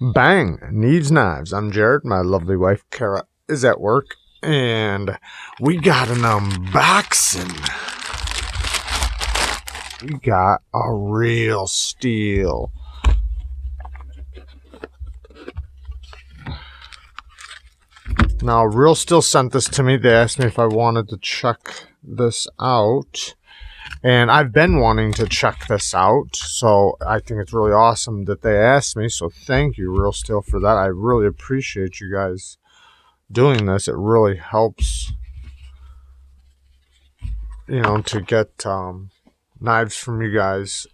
Bang! Needs knives. I'm Jared. My lovely wife, Kara, is at work. And we got an unboxing. We got a real steal. Now, Real Steel sent this to me. They asked me if I wanted to check this out. And I've been wanting to check this out, so I think it's really awesome that they asked me. So thank you, Real Steel, for that. I really appreciate you guys doing this. It really helps, you know, to get knives from you guys.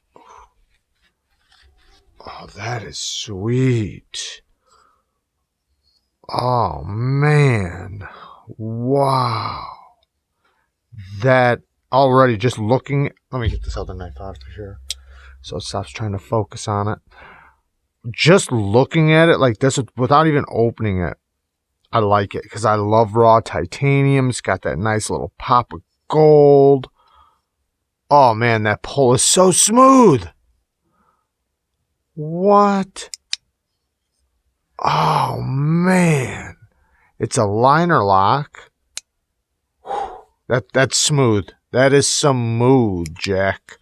Oh, that is sweet. Oh, man. Wow. That already, just looking, let me get this other knife out of here so it stops trying to focus on it. Just looking at it like this without even opening it, I like it because I love raw titanium. It's got that nice little pop of gold. Oh man, that pull is so smooth. What? Oh man, it's a liner lock. That's smooth. That is smooth, Jack.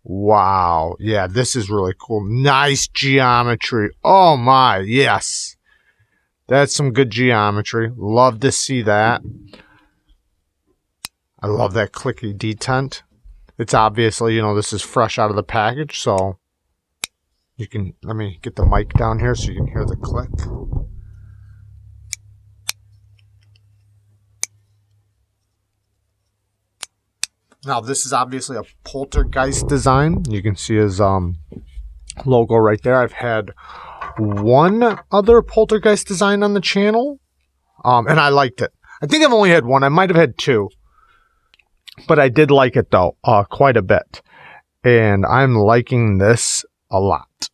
Wow. Yeah, this is really cool. Nice geometry. Oh, my. Yes. That's some good geometry. Love to see that. I love that clicky detent. It's obviously, you know, this is fresh out of the package, so you can, let me get the mic down here so you can hear the click. Now, this is obviously a Poltergeist design. You can see his logo right there. I've had one other Poltergeist design on the channel, and I liked it. I think I've only had one. I might have had two, but I did like it, though, quite a bit. And I'm liking this a lot.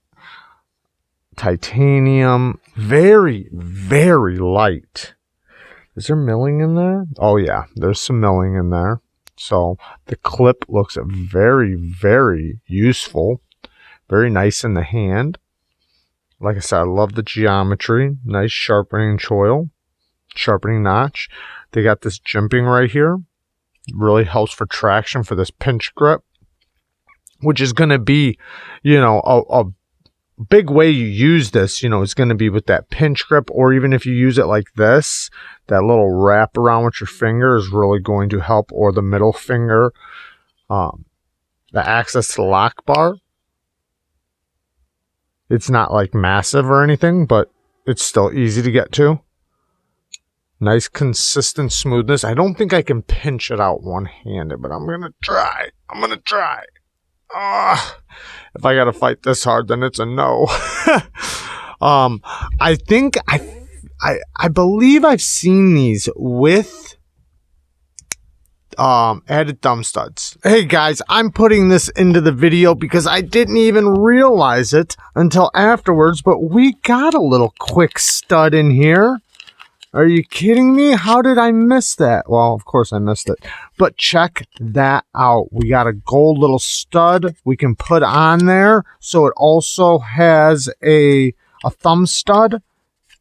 Titanium, very, very light. Is there milling in there? Oh, yeah, there's some milling in there. So the clip looks very, very useful. Very nice in the hand. Like I said, I love the geometry. Nice sharpening choil. Sharpening notch. They got this jimping right here. Really helps for traction for this pinch grip. Which is going to be, you know, a big way you use this, you know, is going to be with that pinch grip, or even if you use it like this, that little wrap around with your finger is really going to help, or the middle finger, the access to the lock bar. It's not like massive or anything, but it's still easy to get to. Nice consistent smoothness. I don't think I can pinch it out one-handed, but I'm going to try. If I gotta fight this hard, then it's a no. I think I believe I've seen these with added thumb studs. Hey guys, I'm putting this into the video because I didn't even realize it until afterwards, but we got a little quick stud in here. Are you kidding me? How did I miss that? Well, of course I missed it. But check that out. We got a gold little stud we can put on there. So it also has a thumb stud.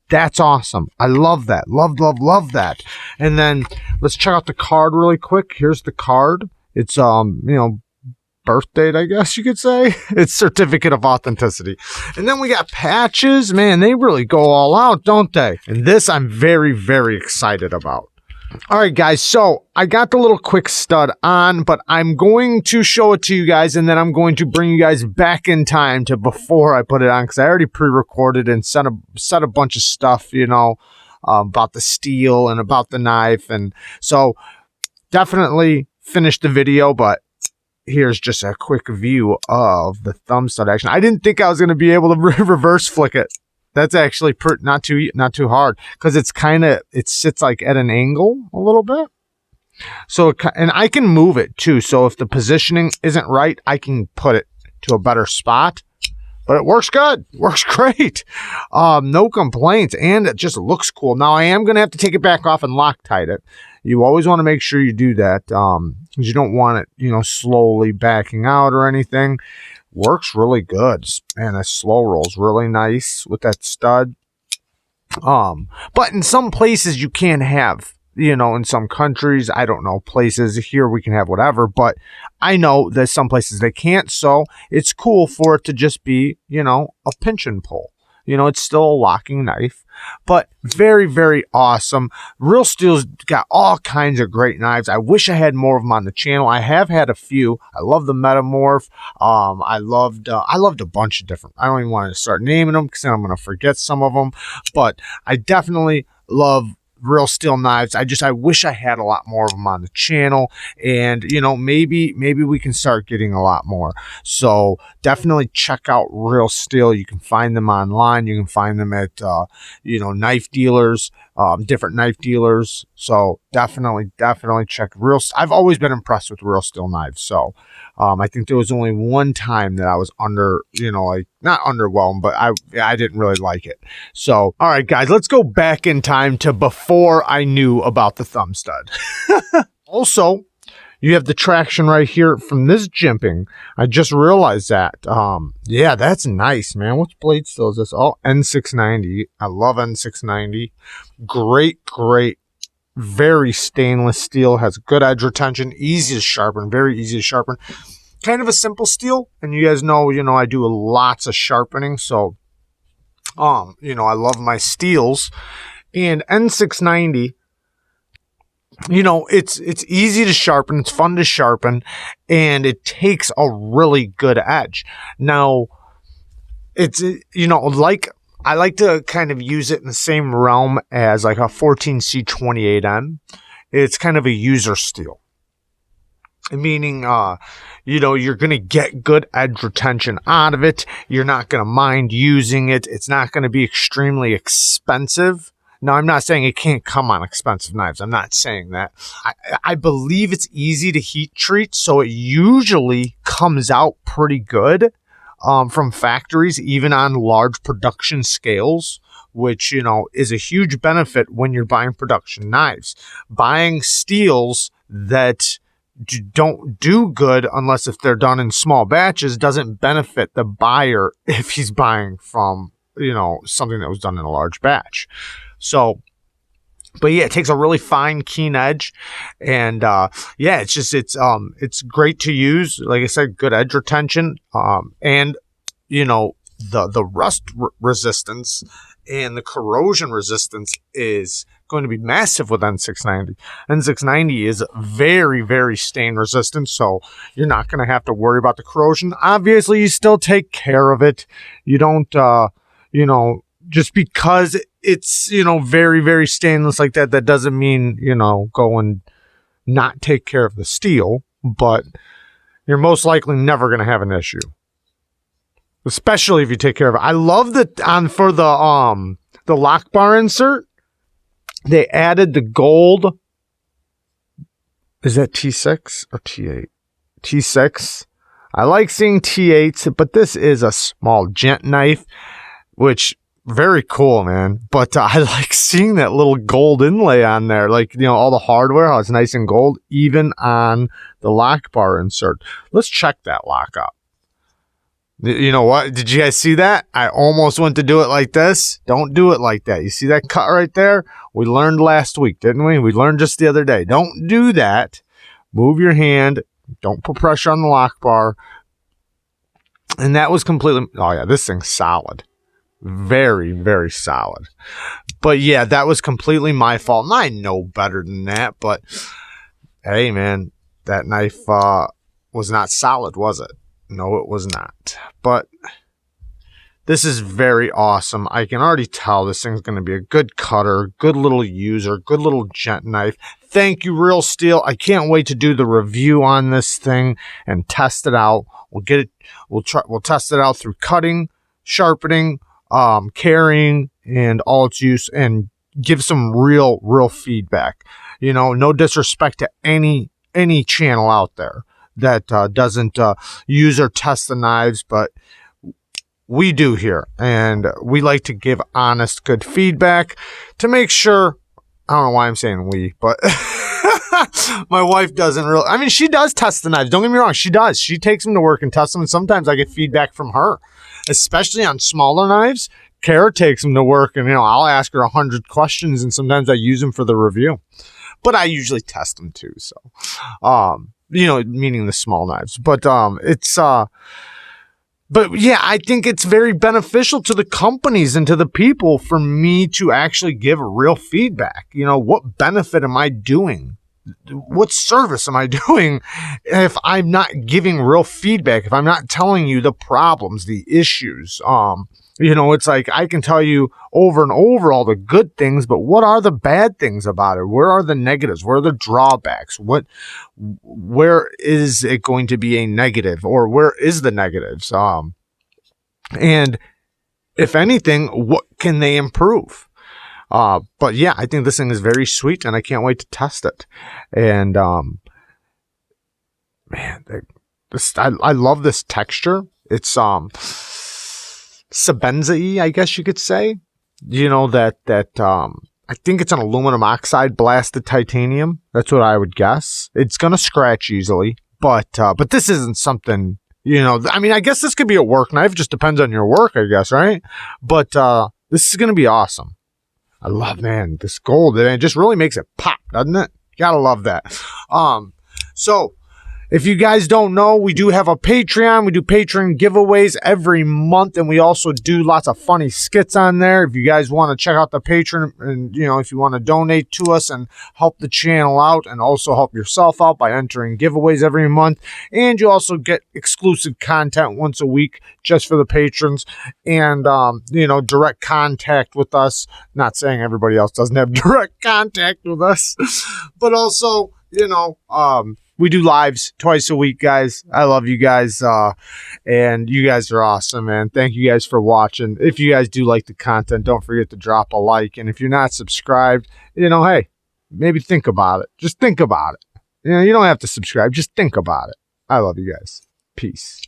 That's awesome. I love that. Love, love, love that. And then let's check out the card really quick. Here's the card. It's, you know, birth date, I guess you could say. It's certificate of authenticity. And then we got patches. Man, they really go all out, don't they? And this I'm very, very excited about. All right, guys, so I got the little quick stud on, but I'm going to show it to you guys, and then I'm going to bring you guys back in time to before I put it on, because I already pre-recorded and said a bunch of stuff, you know, about the steel and about the knife. And so definitely finished the video, but here's just a quick view of the thumb stud action. I didn't think I was going to be able to reverse flick it. That's actually not too hard, because it's it sits like at an angle a little bit. So, and I can move it too. So if the positioning isn't right, I can put it to a better spot. But it works good. Works great. No complaints. And it just looks cool. Now, I am going to have to take it back off and Loctite it. You always want to make sure you do that, because you don't want it, you know, slowly backing out or anything. works really good. And that slow roll's really nice with that stud. But in some places you can't have, you know, in some countries, I don't know, places here we can have whatever, but I know that some places they can't, so it's cool for it to just be, you know, a pinch and pull. You know, it's still a locking knife, but very, very awesome. Real Steel's got all kinds of great knives. I wish I had more of them on the channel. I have had a few. I love the Metamorph. I loved a bunch of different. I don't even want to start naming them because then I'm going to forget some of them, but I definitely love Real Steel knives. I wish I had a lot more of them on the channel, and you know, maybe we can start getting a lot more. So definitely check out Real Steel. You can find them online. You can find them at you know, knife dealers, different knife dealers. So definitely check Real. I've always been impressed with Real Steel knives. So I think there was only one time that I was you know, like not underwhelmed, but I didn't really like it. So, all right, guys, let's go back in time to before I knew about the thumb stud. Also, you have the traction right here from this jimping. I just realized that. Yeah, that's nice, man. Which blade steel is this? Oh, N690. I love N690. Great. Very stainless steel, has good edge retention, easy to sharpen, very easy to sharpen. Kind of a simple steel, and you guys know, you know, I do lots of sharpening, so you know, I love my steels. And N690, you know, it's easy to sharpen, it's fun to sharpen, and it takes a really good edge. Now, it's, you know, like I like to kind of use it in the same realm as like a 14C28M. It's kind of a user steel. Meaning, you know, you're going to get good edge retention out of it. You're not going to mind using it. It's not going to be extremely expensive. Now, I'm not saying it can't come on expensive knives. I'm not saying that. I believe it's easy to heat treat, so it usually comes out pretty good. From factories, even on large production scales, which, you know, is a huge benefit when you're buying production knives. Buying steels that don't do good unless if they're done in small batches doesn't benefit the buyer if he's buying from, you know, something that was done in a large batch. So, but yeah, it takes a really fine, keen edge, and yeah, it's great to use. Like I said, good edge retention, and you know, the rust resistance and the corrosion resistance is going to be massive with N690. N690 is very, very stain resistant, so you're not going to have to worry about the corrosion. Obviously, you still take care of it. You don't, you know, just because it's, you know, very, very stainless like that, that doesn't mean, you know, go and not take care of the steel, but you're most likely never going to have an issue, especially if you take care of it. I love that for the lock bar insert, they added the gold. Is that T6 or T8? T6. I like seeing T8s, but this is a small gent knife, which very cool, man. But I like seeing that little gold inlay on there, like, you know, all the hardware, how it's nice and gold, even on the lock bar insert. Let's check that lock up. You know what? Did you guys see that? I almost went to do it like this. Don't do it like that. You see that cut right there? We learned last week, didn't we? We learned just the other day. Don't do that. Move your hand. Don't put pressure on the lock bar. And that was completely... Oh, yeah, this thing's solid. Very, very solid. But, yeah, that was completely my fault. And I know better than that. But, hey, man, that knife was not solid, was it? No, it was not. But this is very awesome. I can already tell this thing's going to be a good cutter, good little user, good little gent knife. Thank you, Real Steel. I can't wait to do the review on this thing and test it out. We'll get it. We'll test it out through cutting, sharpening, carrying, and all its use, and give some real feedback. You know, no disrespect to any channel out there that doesn't use or test the knives, but we do here, and we like to give honest, good feedback to make sure. I don't know why I'm saying we, but My wife doesn't really, I mean, she does test the knives. Don't get me wrong. She does. She takes them to work and tests them. And sometimes I get feedback from her, especially on smaller knives. Kara takes them to work and, I'll ask her 100 questions and sometimes I use them for the review, but I usually test them too. So, meaning the small knives, but yeah, I think it's very beneficial to the companies and to the people for me to actually give real feedback. What benefit am I doing? What service am I doing if I'm not giving real feedback, if I'm not telling you the problems, the issues? It's like I can tell you over and over all the good things, but what are the bad things about it? Where are the negatives? Where are the drawbacks? Where is it going to be a negative, or where is the negatives? And if anything, what can they improve? But yeah, I think this thing is very sweet and I can't wait to test it. And, man, I love this texture. It's, Sebenza-y, I guess you could say. I think it's an aluminum oxide blasted titanium. That's what I would guess. It's gonna scratch easily, but this isn't something, I mean, I guess this could be a work knife. It just depends on your work, I guess, right? But this is gonna be awesome. I love, man, this gold. It just really makes it pop, doesn't it? You gotta love that. So if you guys don't know, we do have a Patreon. We do Patreon giveaways every month, and we also do lots of funny skits on there. If you guys want to check out the Patreon and, if you want to donate to us and help the channel out and also help yourself out by entering giveaways every month. And you also get exclusive content once a week just for the patrons and, direct contact with us. Not saying everybody else doesn't have direct contact with us, but also, we do lives twice a week, guys. I love you guys, and you guys are awesome, man. Thank you guys for watching. If you guys do like the content, don't forget to drop a like. And if you're not subscribed, hey, maybe think about it. Just think about it. You don't have to subscribe. Just think about it. I love you guys. Peace.